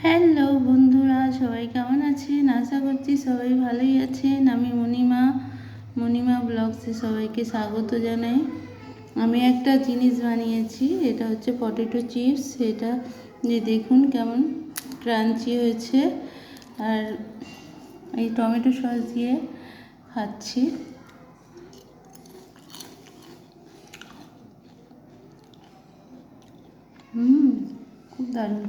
Hello বন্ধুরা, সবাই কেমন আছেন? আশা করছি সবাই ভালোই আছেন। আমি মণিমা ব্লগসে সবাইকে স্বাগত জানাই। আমি একটা জিনিস বানিয়েছি, এটা হচ্ছে পটেটো চিপস। এটা যে দেখুন কেমন ক্রাঞ্চি হয়েছে, আর এই টমেটো সস দিয়ে খাচ্ছি। খুব দারুণ।